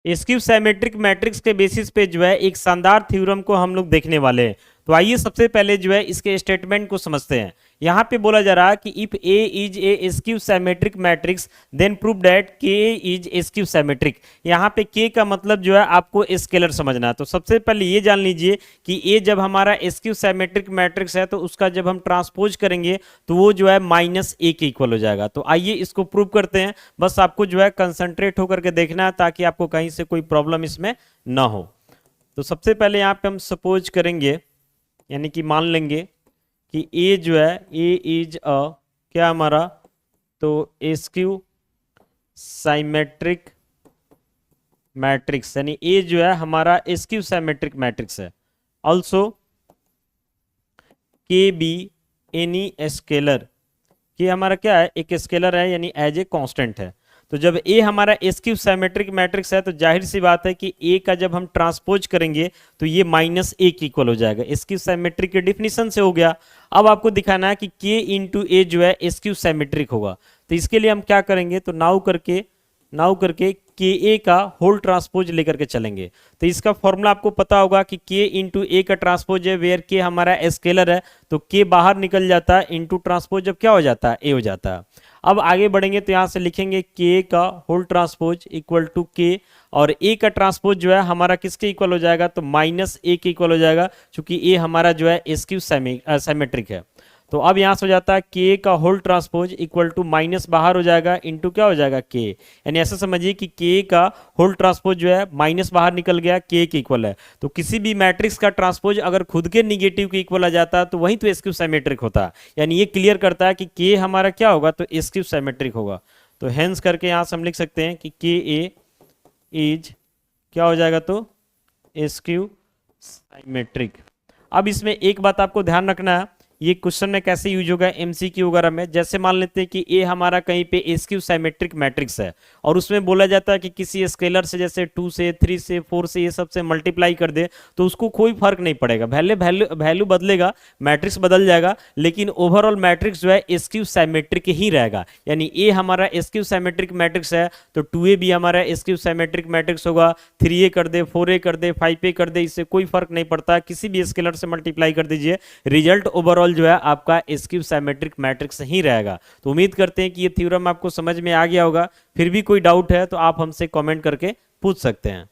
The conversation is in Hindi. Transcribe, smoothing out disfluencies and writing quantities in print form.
स्क्यू सिमेट्रिक मैट्रिक्स के बेसिस पे जो है एक शानदार थ्योरम को हम लोग देखने वाले हैं। तो आइए सबसे पहले जो है इसके स्टेटमेंट को समझते हैं। यहाँ पे बोला जा रहा है कि if A is a skew symmetric matrix then prove that K is skew symmetric. यहाँ पे के का मतलब जो है आपको स्केलर समझना है। तो सबसे पहले ये जान लीजिए कि ए जब हमारा स्क्यू सिमेट्रिक मैट्रिक्स है तो उसका जब हम ट्रांसपोज करेंगे तो वो जो है -a के इक्वल हो जाएगा। तो आइए इसको प्रूव करते हैं। बस आपको जो है कंसंट्रेट होकर के देखना है ताकि आपको कहीं से कोई प्रॉब्लम इसमें ना हो। तो सबसे पहले यहाँ पे हम सपोज करेंगे यानी कि मान लेंगे कि ए जो है ए इज अ क्या हमारा तो स्क्यू साइमेट्रिक मैट्रिक्स, यानी ए जो है हमारा स्क्यू साइमेट्रिक मैट्रिक्स है। ऑल्सो के बी एनी स्केलर, के हमारा क्या है एक स्केलर है यानी एज ए कांस्टेंट है। तो जब ए हमारा स्क्यू सिमेट्रिक मैट्रिक्स है तो जाहिर सी बात है कि ए का जब हम ट्रांसपोज करेंगे तो ये -a के इक्वल हो जाएगा। स्क्यू सिमेट्रिक के डिफिनीशन से हो गया। अब आपको दिखाना है कि k इंटू ए जो है स्क्यू सिमेट्रिक होगा। तो इसके लिए हम क्या करेंगे तो नाउ करके के ए का होल ट्रांसपोज लेकर के चलेंगे। तो इसका फॉर्मूला आपको पता होगा कि के इंटू ए का ट्रांसपोज है वेयर के हमारा स्केलर है तो के बाहर निकल जाता है, इंटू ट्रांसपोज जब क्या हो जाता है ए हो जाता है। अब आगे बढ़ेंगे तो यहां से लिखेंगे के का होल ट्रांसपोज इक्वल टू के, और ए का ट्रांसपोज जो है हमारा किसके इक्वल हो जाएगा तो -a के इक्वल हो जाएगा, क्योंकि ए हमारा जो है स्क्यू सिमेट्रिक है। तो अब यहां से हो जाता है के का whole transpose equal to minus बाहर हो जाएगा इंटू क्या हो जाएगा के, यानी ऐसा समझिए कि के का होल ट्रांसपोज जो है माइनस बाहर निकल गया के इक्वल है। तो किसी भी मैट्रिक्स का ट्रांसपोज अगर खुद के निगेटिव के इक्वल आ जाता है तो वही तो स्क्यू सिमेट्रिक होता है। यानी ये क्लियर करता है कि के हमारा क्या होगा तो स्क्यू सिमेट्रिक होगा। तो हेंस करके यहां से हम लिख सकते हैं कि के ए इज क्या हो जाएगा तो स्क्यू सिमेट्रिक। अब इसमें एक बात आपको ध्यान रखना है, ये क्वेश्चन में कैसे यूज होगा एमसीक्यू वगैरह में। जैसे मान लेते हैं कि ए हमारा कहीं पे स्क्यू सिमेट्रिक मैट्रिक्स है और उसमें बोला जाता है कि किसी स्केलर से जैसे 2 से 3 से 4 से ये सब से मल्टीप्लाई कर दे तो उसको कोई फर्क नहीं पड़ेगा, वैल्यू बदलेगा, मैट्रिक्स बदल जाएगा, लेकिन ओवरऑल मैट्रिक्स जो है स्क्यू सिमेट्रिक ही रहेगा। यानी ए हमारा स्क्यू सिमेट्रिक मैट्रिक्स है तो 2a भी हमारा स्क्यू सिमेट्रिक मैट्रिक्स होगा, 3a कर दे 4a कर दे 5a कर दे, इससे कोई फर्क नहीं पड़ता, किसी भी स्केलर से मल्टीप्लाई कर दीजिए, रिजल्ट ओवरऑल जो है आपका स्क्यू सिमेट्रिक मैट्रिक्स ही रहेगा। तो उम्मीद करते हैं कि ये थ्योरम आपको समझ में आ गया होगा। फिर भी कोई डाउट है तो आप हमसे कमेंट करके पूछ सकते हैं।